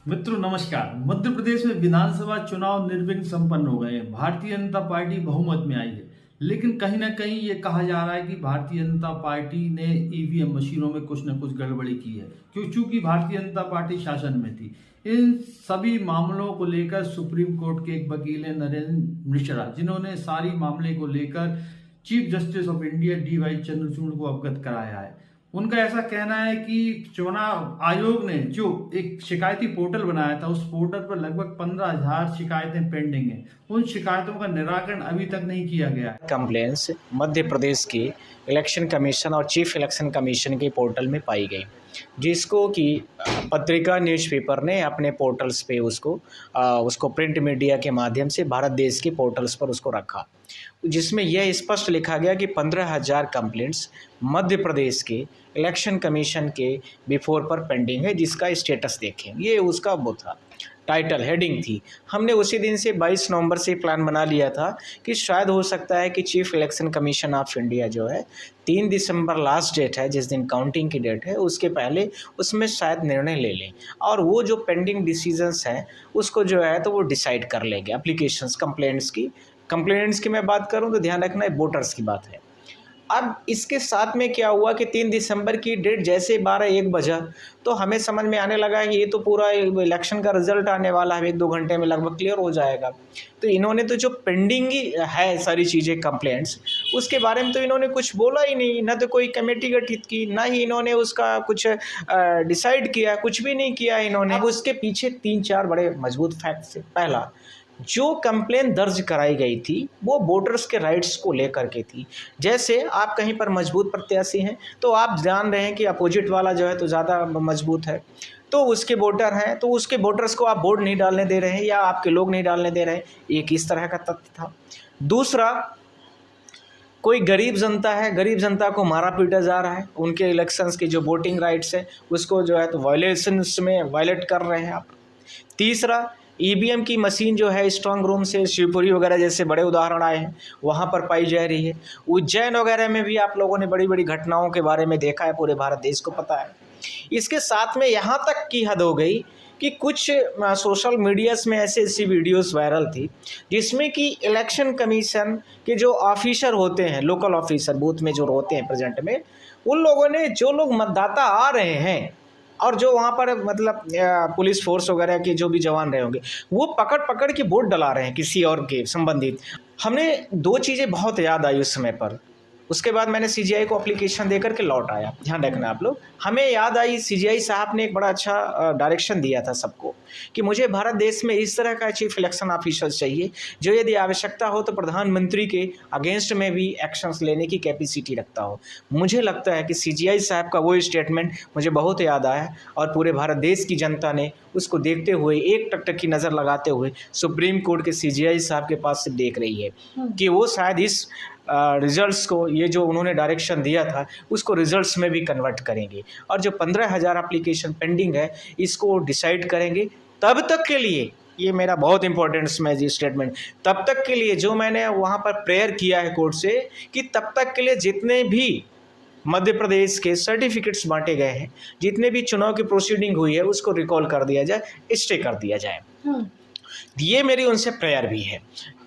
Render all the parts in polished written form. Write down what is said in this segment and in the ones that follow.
मित्रों नमस्कार। मध्य प्रदेश में विधानसभा चुनाव निर्विघ्न संपन्न हो गए हैं। भारतीय जनता पार्टी बहुमत में आई है, लेकिन कहीं ना कहीं ये कहा जा रहा है कि भारतीय जनता पार्टी ने ईवीएम मशीनों में कुछ न कुछ गड़बड़ी की है, क्योंकि भारतीय जनता पार्टी शासन में थी। इन सभी मामलों को लेकर सुप्रीम कोर्ट के एक वकील हैं नरेंद्र मिश्रा, जिन्होंने सारी मामले को लेकर chief justice of India DY Chandrachud को अवगत कराया है। उनका ऐसा कहना है कि चुनाव आयोग ने जो एक शिकायती पोर्टल बनाया था, उस पोर्टल पर लगभग 15,000 शिकायतें पेंडिंग हैं। उन शिकायतों का निराकरण अभी तक नहीं किया गया है। कंप्लेंट्स मध्य प्रदेश के इलेक्शन कमीशन और चीफ इलेक्शन कमीशन के पोर्टल में पाई गई, जिसको कि पत्रिका न्यूज़पेपर ने अपने पोर्टल्स पे उसको प्रिंट मीडिया के माध्यम से भारत देश के पोर्टल्स पर उसको रखा, जिसमें यह स्पष्ट लिखा गया कि 15,000 कंप्लेंट्स मध्य प्रदेश के इलेक्शन कमीशन के बिफोर पर पेंडिंग है, जिसका स्टेटस देखें। ये उसका वो था, टाइटल हेडिंग थी। हमने उसी दिन से 22 नवंबर से प्लान बना लिया था कि शायद हो सकता है कि chief election commission of India जो है 3 दिसंबर लास्ट डेट है, जिस दिन काउंटिंग की डेट है, उसके पहले उसमें शायद निर्णय ले लें और वो जो पेंडिंग डिसीजंस हैं उसको जो है तो वो डिसाइड कर लेंगे। एप्लीकेशंस कंप्लेंट्स की मैं बात करूं तो ध्यान रखना है वोटर्स की बात है। अब इसके साथ में क्या हुआ कि 3 दिसंबर की डेट जैसे 12-1 बजा तो हमें समझ में आने लगा कि ये तो पूरा इलेक्शन का रिजल्ट आने वाला है, 1-2 घंटे में लगभग क्लियर हो जाएगा। तो इन्होंने तो जो पेंडिंग है सारी चीज़ें कंप्लेंट्स, उसके बारे में तो इन्होंने कुछ बोला ही नहीं, ना तो कोई कमेटी गठित की, ना ही इन्होंने उसका कुछ डिसाइड किया, कुछ भी नहीं किया इन्होंने। अब उसके पीछे 3-4 बड़े मजबूत फैक्ट्स है। पहला, जो कंप्लेन दर्ज कराई गई थी वो वोटर्स के राइट्स को लेकर के थी। जैसे आप कहीं पर मजबूत प्रत्याशी हैं तो आप जान रहे हैं कि अपोजिट वाला जो है तो ज़्यादा मजबूत है, तो उसके वोटर हैं तो उसके वोटर्स को आप वोट नहीं डालने दे रहे हैं या आपके लोग नहीं डालने दे रहे हैं, एक इस तरह का तथ्य था। दूसरा, कोई गरीब जनता है, गरीब जनता को मारा पीटा जा रहा है, उनके इलेक्शंस की जो वोटिंग राइट्स है उसको जो है तो वायलेशंस में वायलेट कर रहे हैं आप। तीसरा, ईवीएम की मशीन जो है स्ट्रांग रूम से शिवपुरी वगैरह जैसे बड़े उदाहरण आए हैं वहाँ पर पाई जा रही है। उज्जैन वगैरह में भी आप लोगों ने बड़ी बड़ी घटनाओं के बारे में देखा है, पूरे भारत देश को पता है। इसके साथ में यहाँ तक की हद हो गई कि कुछ सोशल मीडियाज़ में ऐसी वीडियोस वायरल थी जिसमें कि इलेक्शन कमीशन के जो ऑफिसर होते हैं, लोकल ऑफिसर बूथ में जो होते हैं प्रेजेंट में, उन लोगों ने जो लोग मतदाता आ रहे हैं और जो वहाँ पर मतलब पुलिस फोर्स वगैरह के जो भी जवान रहे होंगे, वो पकड़ पकड़ के वोट डला रहे हैं किसी और के संबंधित। हमने 2 चीज़ें बहुत याद आई उस समय पर। उसके बाद मैंने CGI को एप्लीकेशन देकर के लौट आया। ध्यान रखना आप लोग, हमें याद आई CGI साहब ने एक बड़ा अच्छा डायरेक्शन दिया था सबको कि मुझे भारत देश में इस तरह का चीफ इलेक्शन ऑफिसर चाहिए जो यदि आवश्यकता हो तो प्रधानमंत्री के अगेंस्ट में भी एक्शंस लेने की कैपेसिटी रखता हो। मुझे लगता है कि CGI साहब का वो स्टेटमेंट मुझे बहुत याद आया और पूरे भारत देश की जनता ने उसको देखते हुए एक टकटक की नज़र लगाते हुए सुप्रीम कोर्ट के CGI साहब के पास से देख रही है कि वो शायद इस रिजल्ट्स को, ये जो उन्होंने डायरेक्शन दिया था उसको रिजल्ट्स में भी कन्वर्ट करेंगे और जो 15,000 एप्लीकेशन पेंडिंग है इसको डिसाइड करेंगे। तब तक के लिए, ये मेरा बहुत इंपॉर्टेंट स्टेटमेंट, तब तक के लिए जो मैंने वहाँ पर प्रेयर किया है कोर्ट से कि तब तक के लिए जितने भी मध्य प्रदेश के सर्टिफिकेट्स बांटे गए हैं, जितने भी चुनाव की प्रोसीडिंग हुई है उसको रिकॉल कर दिया जाए, स्टे कर दिया जाए। ये मेरी उनसे प्रेयर भी है।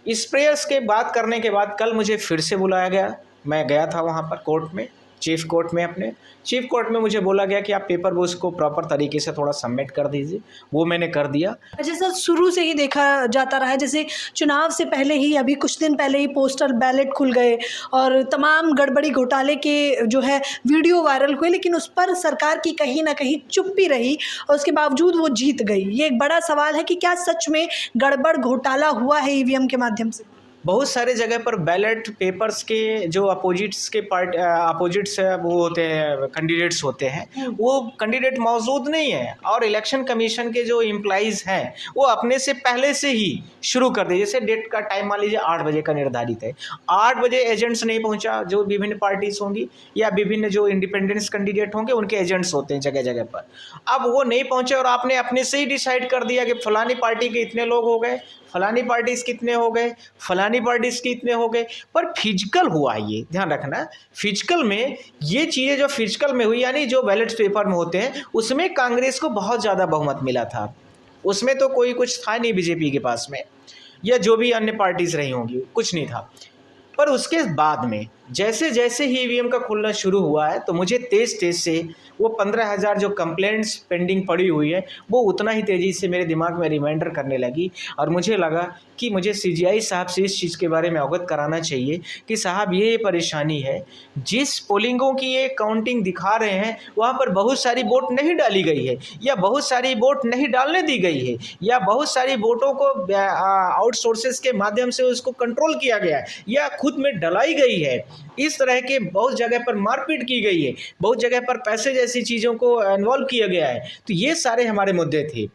इस प्रेयर्स के बात करने के बाद कल मुझे फिर से बुलाया गया। मैं गया था वहाँ पर कोर्ट में, चीफ कोर्ट में, अपने चीफ कोर्ट में मुझे बोला गया कि आप पेपर वो उसको प्रॉपर तरीके से थोड़ा सबमिट कर दीजिए। वो मैंने कर दिया। अच्छा सर, शुरू से ही देखा जाता रहा है, जैसे चुनाव से पहले ही, अभी कुछ दिन पहले ही पोस्टल बैलेट खुल गए और तमाम गड़बड़ी घोटाले के जो है वीडियो वायरल हुए, लेकिन उस पर सरकार की कहीं ना कहीं चुप्पी रही और उसके बावजूद वो जीत गई। ये एक बड़ा सवाल है कि क्या सच में गड़बड़ घोटाला हुआ है ईवीएम के माध्यम से? बहुत सारे जगह पर बैलेट पेपर्स के जो अपोजिट्स वो होते हैं, कैंडिडेट्स होते हैं, वो कैंडिडेट मौजूद नहीं है और इलेक्शन कमीशन के जो एम्प्लॉइज़ हैं वो अपने से पहले से ही शुरू कर दिए। जैसे डेट का टाइम मान लीजिए 8 बजे का निर्धारित है, 8 बजे एजेंट्स नहीं पहुंचा, जो विभिन्न पार्टीज होंगी या विभिन्न जो इंडिपेंडेंस कैंडिडेट होंगे उनके एजेंट्स होते हैं जगह जगह पर, अब वो नहीं पहुंचे और आपने अपने से ही डिसाइड कर दिया कि फलानी पार्टी के इतने लोग हो गए, फलानी पार्टीज कितने हो गए, फलानी पार्टीज कितने हो गए। पर फिजिकल हुआ, ये ध्यान रखना, फिजिकल में ये चीज़ें जो फिजिकल में हुई, यानी जो बैलेट पेपर में होते हैं उसमें कांग्रेस को बहुत ज़्यादा बहुमत मिला था। उसमें तो कोई कुछ था नहीं बीजेपी के पास में, या जो भी अन्य पार्टीज़ रही होंगी, कुछ नहीं था। पर उसके बाद में जैसे जैसे ही ईवीएम का खुलना शुरू हुआ है, तो मुझे तेज़ से वो 15,000 जो कंप्लेंट्स पेंडिंग पड़ी हुई है, वो उतना ही तेज़ी से मेरे दिमाग में रिमाइंडर करने लगी। और मुझे लगा कि मुझे सीजीआई साहब से इस चीज़ के बारे में अवगत कराना चाहिए कि साहब ये परेशानी है, जिस पोलिंगों की ये काउंटिंग दिखा रहे हैं वहाँ पर बहुत सारी वोट नहीं डाली गई है, या बहुत सारी वोट नहीं डालने दी गई है, या बहुत सारी वोटों को आउटसोर्सेस के माध्यम से उसको कंट्रोल किया गया है, या खुद में डलाई गई है। इस तरह के बहुत जगह पर मारपीट की गई है, बहुत जगह पर पैसे जैसी चीज़ों को इन्वॉल्व किया गया है। तो ये सारे हमारे मुद्दे थे।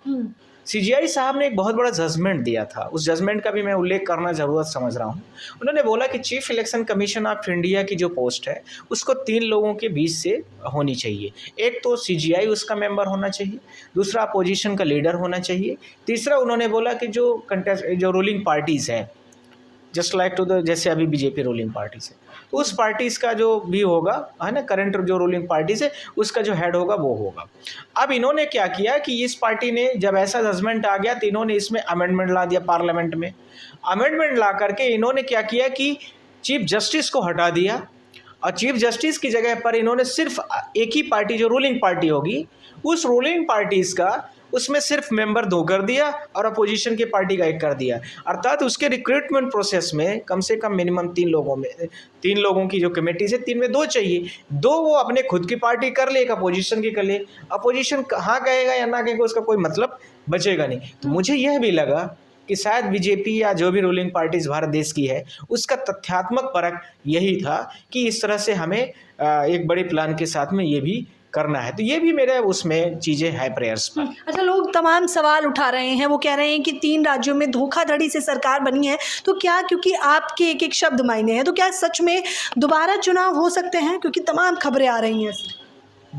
सीजीआई साहब ने एक बहुत बड़ा जजमेंट दिया था, उस जजमेंट का भी मैं उल्लेख करना ज़रूरत समझ रहा हूँ। उन्होंने बोला कि chief election commission of India की जो पोस्ट है उसको 3 लोगों के बीच से होनी चाहिए। एक तो सीजीआई उसका मेंबर होना चाहिए, दूसरा अपोजिशन का लीडर होना चाहिए, तीसरा उन्होंने बोला कि जो रूलिंग पार्टीज़ है, जस्ट लाइक टू द जैसे अभी बीजेपी रूलिंग पार्टीज़ है, तो उस पार्टीज़ का जो भी होगा है ना, करंट जो रूलिंग पार्टीज़ है उसका जो हेड होगा वो होगा। अब इन्होंने क्या किया कि इस पार्टी ने जब ऐसा जजमेंट आ गया तो इन्होंने इसमें अमेंडमेंट ला दिया पार्लियामेंट में। अमेंडमेंट ला करके इन्होंने क्या किया कि चीफ जस्टिस को हटा दिया, और चीफ जस्टिस की जगह पर इन्होंने सिर्फ एक ही पार्टी जो रूलिंग पार्टी होगी उस रूलिंग पार्टीज़ का उसमें सिर्फ मेंबर 2 कर दिया और अपोजिशन की पार्टी का 1 कर दिया। अर्थात उसके रिक्रूटमेंट प्रोसेस में कम से कम मिनिमम 3 लोगों की जो कमेटी है 3 में 2 चाहिए। 2 वो अपने खुद की पार्टी कर ले, एक अपोजिशन की कर ले। अपोजिशन हाँ कहेगा या ना कहेगा उसका कोई मतलब बचेगा नहीं। तो मुझे यह भी लगा कि शायद बीजेपी या जो भी रूलिंग पार्टीज भारत देश की है उसका तथ्यात्मक परख यही था कि इस तरह से हमें एक बड़े प्लान के साथ में ये भी करना है। तो ये भी मेरे उसमें चीज़ें है प्रेयर्स पर। अच्छा, लोग तमाम सवाल उठा रहे हैं, वो कह रहे हैं कि 3 राज्यों में धोखाधड़ी से सरकार बनी है, तो क्या, क्योंकि आपके एक एक शब्द मायने हैं, तो क्या सच में दोबारा चुनाव हो सकते हैं? क्योंकि तमाम खबरें आ रही हैं।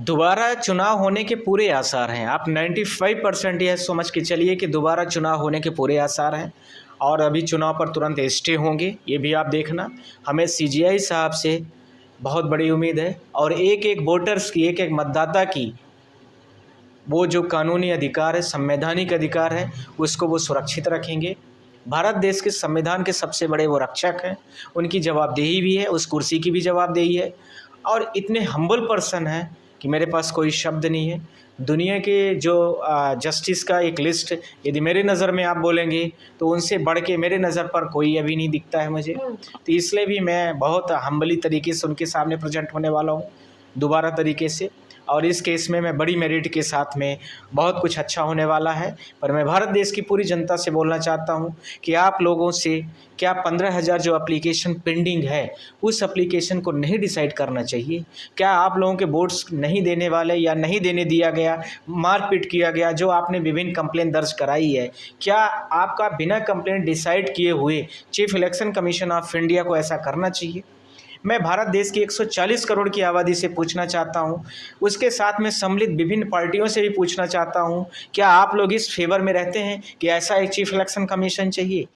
दोबारा चुनाव होने के पूरे आसार हैं। आप 95% यह समझ के चलिए कि दोबारा चुनाव होने के पूरे आसार हैं, और अभी चुनाव पर तुरंत स्टे होंगे, ये भी आप देखना। हमें सीजीआई साहब से बहुत बड़ी उम्मीद है, और एक एक वोटर्स की, एक एक मतदाता की वो जो कानूनी अधिकार है, संवैधानिक अधिकार है, उसको वो सुरक्षित रखेंगे। भारत देश के संविधान के सबसे बड़े वो रक्षक हैं, उनकी जवाबदेही भी है, उस कुर्सी की भी जवाबदेही है, और इतने हम्बल पर्सन हैं कि मेरे पास कोई शब्द नहीं है। दुनिया के जो जस्टिस का एक लिस्ट यदि मेरे नज़र में आप बोलेंगे तो उनसे बढ़ के मेरे नज़र पर कोई अभी नहीं दिखता है मुझे। तो इसलिए भी मैं बहुत हम्बली तरीके से उनके सामने प्रेजेंट होने वाला हूँ दोबारा तरीके से, और इस केस में मैं बड़ी मेरिट के साथ में बहुत कुछ अच्छा होने वाला है। पर मैं भारत देश की पूरी जनता से बोलना चाहता हूं कि आप लोगों से क्या 15,000 जो एप्लीकेशन पेंडिंग है उस एप्लीकेशन को नहीं डिसाइड करना चाहिए? क्या आप लोगों के वोट्स नहीं देने वाले या नहीं देने दिया गया, मारपीट किया गया, जो आपने विभिन्न कंप्लेंट दर्ज कराई है, क्या आपका बिना कंप्लेंट डिसाइड किए हुए chief election commission of India को ऐसा करना चाहिए? मैं भारत देश की 140 करोड़ की आबादी से पूछना चाहता हूं, उसके साथ में सम्मिलित विभिन्न पार्टियों से भी पूछना चाहता हूं, क्या आप लोग इस फेवर में रहते हैं कि ऐसा एक चीफ इलेक्शन कमीशन चाहिए?